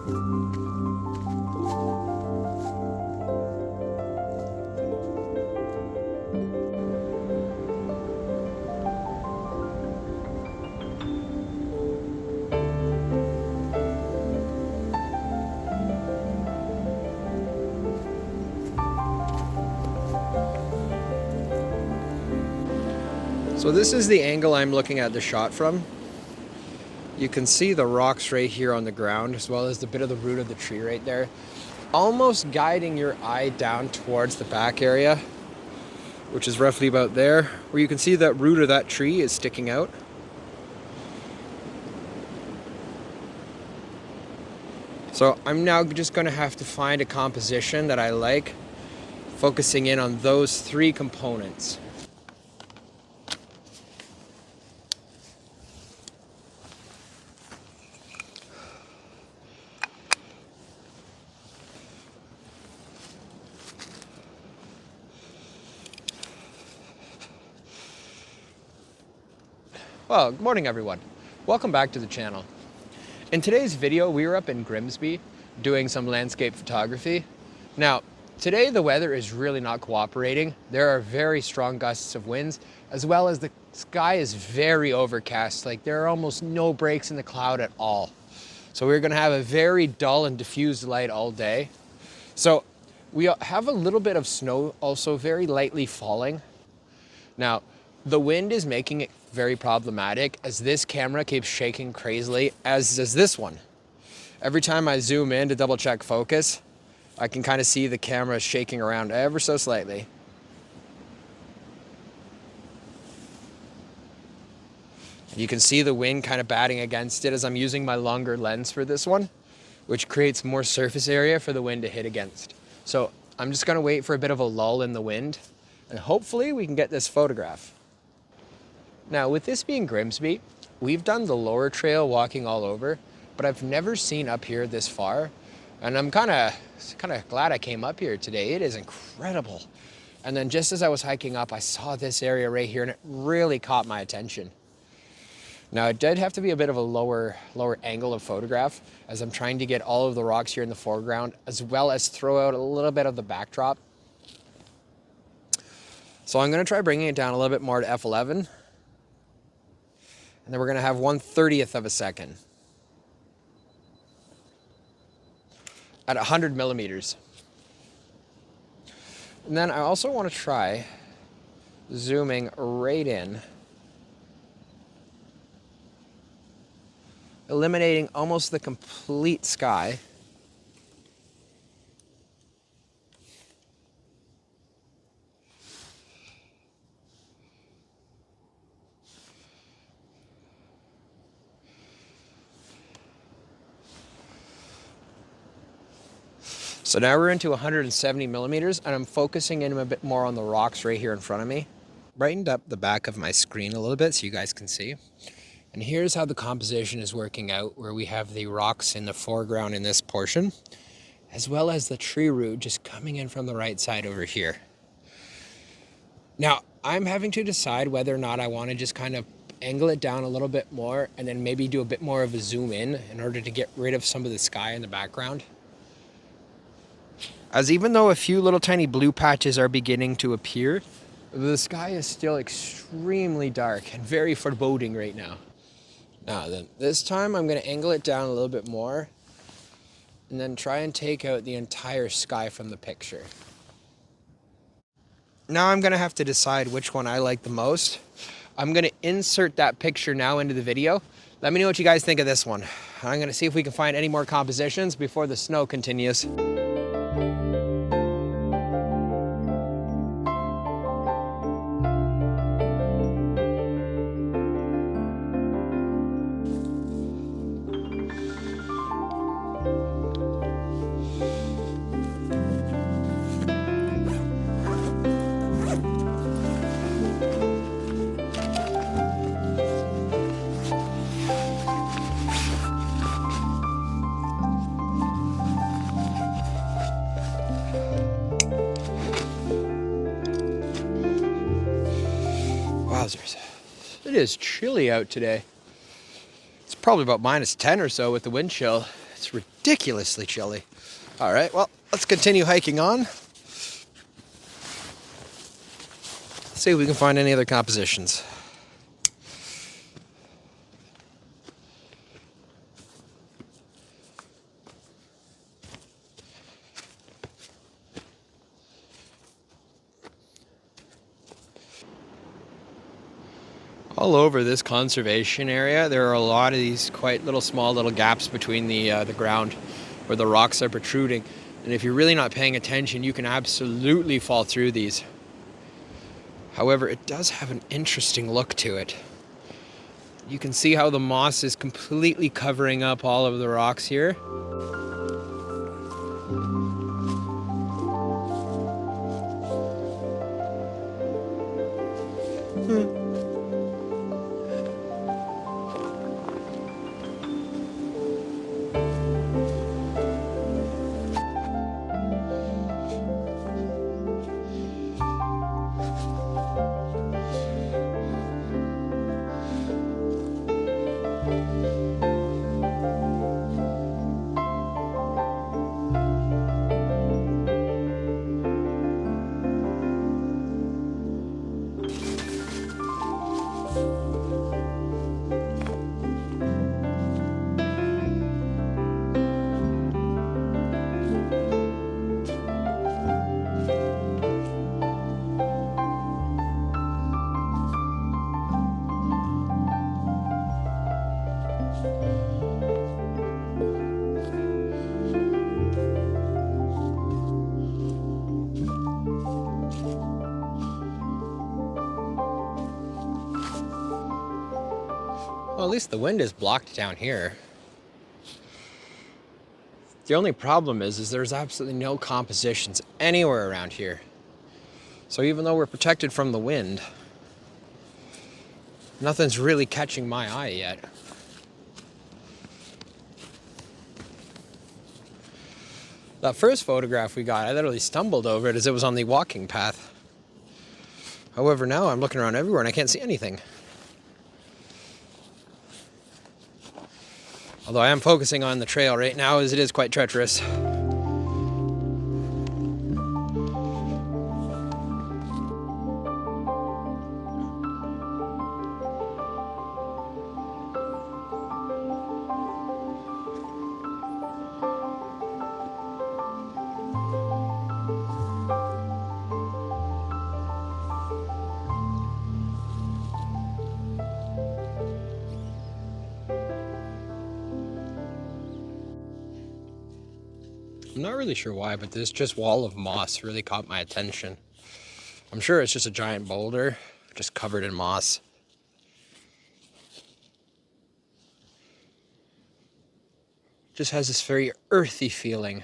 So this is the angle I'm looking at the shot from. You can see the rocks right here on the ground, as well as the bit of the root of the tree right there, almost guiding your eye down towards the back area, which is roughly about there, where you can see that root of that tree is sticking out. So I'm now just going to have to find a composition that I like, focusing in on those three components. Well, good morning everyone. Welcome back to the channel. In today's video, we were up in Grimsby doing some landscape photography. Now, today the weather is really not cooperating. There are very strong gusts of winds, as well as the sky is very overcast. Like there are almost no breaks in the cloud at all. So we're gonna have a very dull and diffused light all day. So we have a little bit of snow also very lightly falling. Now, the wind is making it very problematic as this camera keeps shaking crazily, as does this one. Every time I zoom in to double check focus, I can kind of see the camera shaking around ever so slightly. You can see the wind kind of batting against it as I'm using my longer lens for this one, which creates more surface area for the wind to hit against. So I'm just gonna wait for a bit of a lull in the wind, and hopefully we can get this photograph. Now, with this being Grimsby, we've done the lower trail walking all over, but I've never seen up here this far. And I'm kind of glad I came up here today. It is incredible. And then just as I was hiking up, I saw this area right here and it really caught my attention. Now, it did have to be a bit of a lower angle of photograph as I'm trying to get all of the rocks here in the foreground, as well as throw out a little bit of the backdrop. So I'm gonna try bringing it down a little bit more to f11. And then we're gonna have 1/30th of a second at 100 millimeters. And then I also want to try zooming right in, eliminating almost the complete sky. So now we're into 170 millimeters and I'm focusing in a bit more on the rocks right here in front of me. Brightened up the back of my screen a little bit so you guys can see. And here's how the composition is working out, where we have the rocks in the foreground in this portion, as well as the tree root just coming in from the right side over here. Now, I'm having to decide whether or not I want to just kind of angle it down a little bit more and then maybe do a bit more of a zoom in order to get rid of some of the sky in the background. As even though a few little tiny blue patches are beginning to appear, the sky is still extremely dark and very foreboding right now. Now then, this time I'm going to angle it down a little bit more and then try and take out the entire sky from the picture. Now I'm going to have to decide which one I like the most. I'm going to insert that picture now into the video. Let me know what you guys think of this one. I'm going to see if we can find any more compositions before the snow continues. Wowzers. It is chilly out today. It's probably about -10 or so with the wind chill. It's ridiculously chilly. All right, well, let's continue hiking on. See if we can find any other compositions. All over this conservation area, there are a lot of these quite small little gaps between the ground where the rocks are protruding. And if you're really not paying attention, you can absolutely fall through these. However, it does have an interesting look to it. You can see how the moss is completely covering up all of the rocks here. Well, at least the wind is blocked down here. The only problem is there's absolutely no compositions anywhere around here. So even though we're protected from the wind, nothing's really catching my eye yet. That first photograph we got, I literally stumbled over it as it was on the walking path. However, now I'm looking around everywhere and I can't see anything. Although I am focusing on the trail right now as it is quite treacherous. I'm not really sure why, but this just wall of moss really caught my attention. I'm sure it's just a giant boulder, just covered in moss. Just has this very earthy feeling.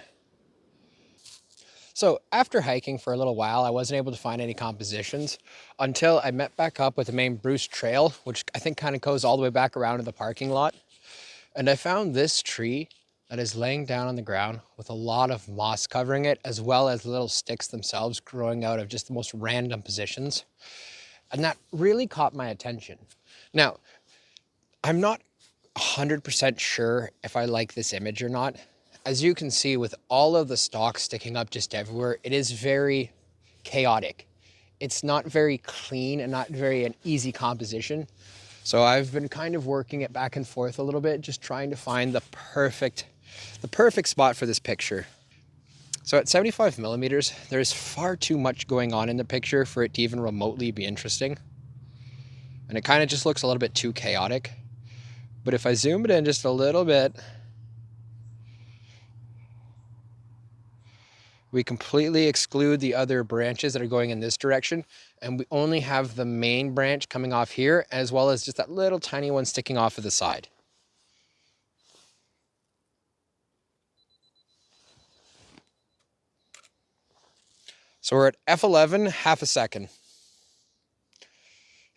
So after hiking for a little while, I wasn't able to find any compositions until I met back up with the main Bruce Trail, which I think kind of goes all the way back around to the parking lot. And I found this tree that is laying down on the ground with a lot of moss covering it, as well as little sticks themselves growing out of just the most random positions. And that really caught my attention. Now, I'm not 100% sure if I like this image or not. As you can see, with all of the stalks sticking up just everywhere, it is very chaotic. It's not very clean and not very an easy composition. So I've been kind of working it back and forth a little bit, just trying to find the perfect spot for this picture. So at 75 millimeters, there's far too much going on in the picture for it to even remotely be interesting. And it kind of just looks a little bit too chaotic. But if I zoom it in just a little bit, we completely exclude the other branches that are going in this direction, and we only have the main branch coming off here, as well as just that little tiny one sticking off of the side. So we're at f11, half a second.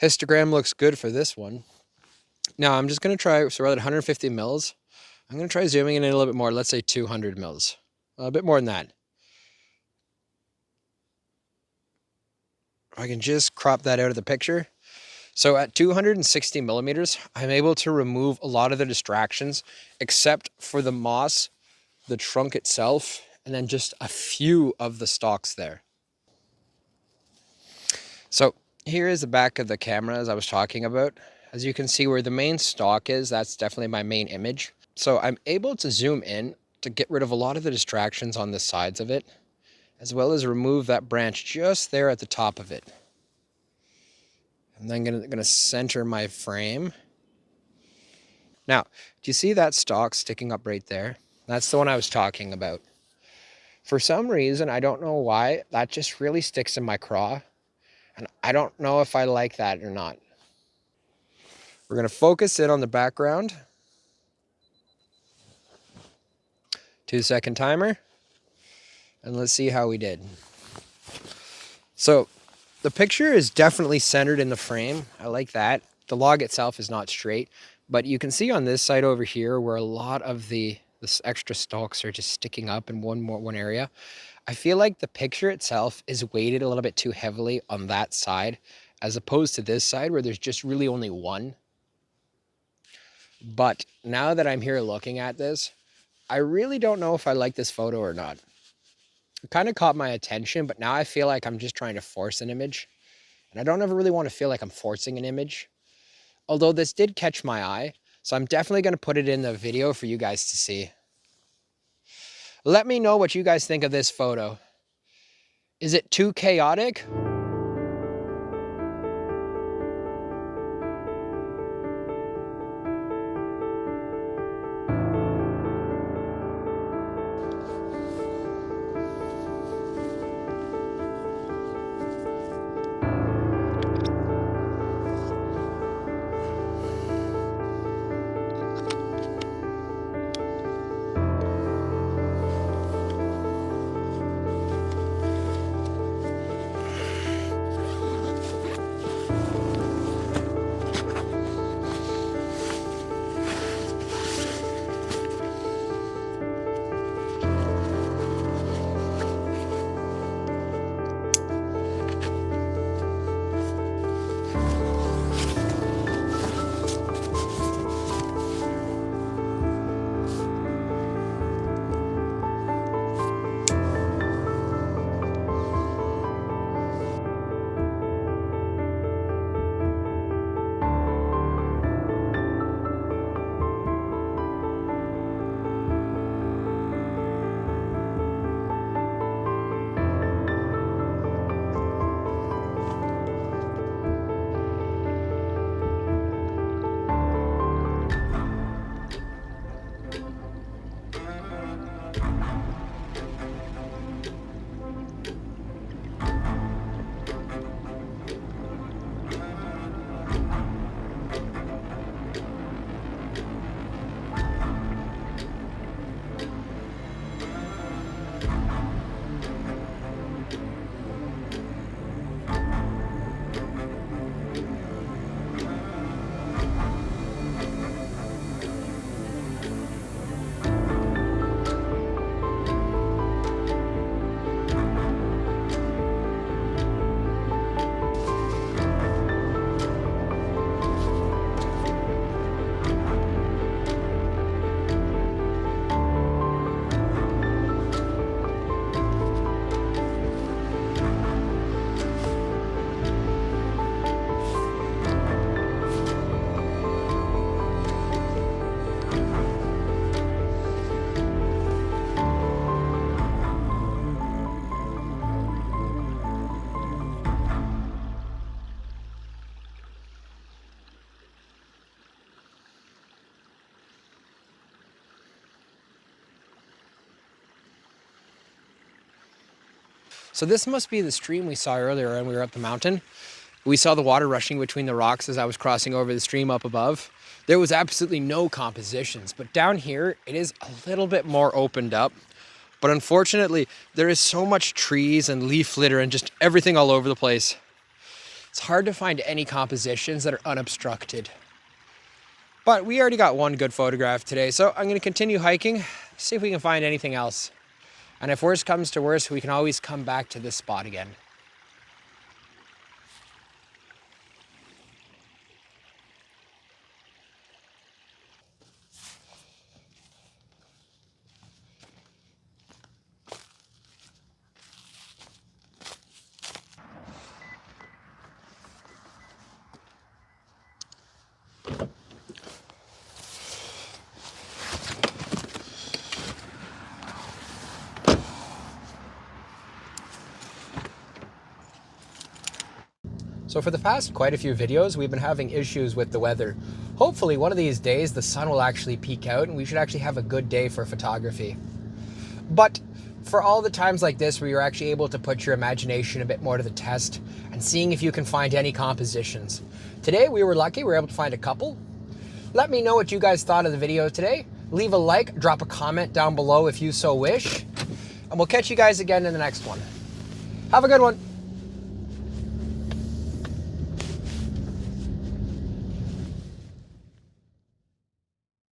Histogram looks good for this one. Now I'm just going to try, so we're at 150 mils. I'm going to try zooming in a little bit more, let's say 200 mils. A bit more than that. I can just crop that out of the picture. So at 260 millimeters, I'm able to remove a lot of the distractions, except for the moss the trunk itself, and then just a few of the stalks there. So here is the back of the camera as I was talking about. As you can see where the main stalk is, that's definitely my main image. So I'm able to zoom in to get rid of a lot of the distractions on the sides of it, as well as remove that branch just there at the top of it. I'm then gonna center my frame. Now, do you see that stalk sticking up right there? That's the one I was talking about. For some reason, I don't know why, that just really sticks in my craw. And I don't know if I like that or not. We're gonna focus in on the background. 2-second timer. And let's see how we did. So the picture is definitely centered in the frame. I like that. The log itself is not straight, but you can see on this side over here where a lot of this extra stalks are just sticking up in one area. I feel like the picture itself is weighted a little bit too heavily on that side, as opposed to this side where there's just really only one. But now that I'm here looking at this, I really don't know if I like this photo or not. It kind of caught my attention, but now I feel like I'm just trying to force an image. And I don't ever really want to feel like I'm forcing an image. Although this did catch my eye, so I'm definitely going to put it in the video for you guys to see. Let me know what you guys think of this photo. Is it too chaotic? So this must be the stream we saw earlier when we were up the mountain. We saw the water rushing between the rocks as I was crossing over the stream up above. There was absolutely no compositions, but down here it is a little bit more opened up. But unfortunately, there is so much trees and leaf litter and just everything all over the place. It's hard to find any compositions that are unobstructed. But we already got one good photograph today, so I'm going to continue hiking, see if we can find anything else. And if worse comes to worse, we can always come back to this spot again. So for the past quite a few videos, we've been having issues with the weather. Hopefully one of these days the sun will actually peek out and we should actually have a good day for photography. But for all the times like this where you're actually able to put your imagination a bit more to the test and seeing if you can find any compositions. Today we were lucky, we were able to find a couple. Let me know what you guys thought of the video today. Leave a like, drop a comment down below if you so wish. And we'll catch you guys again in the next one. Have a good one.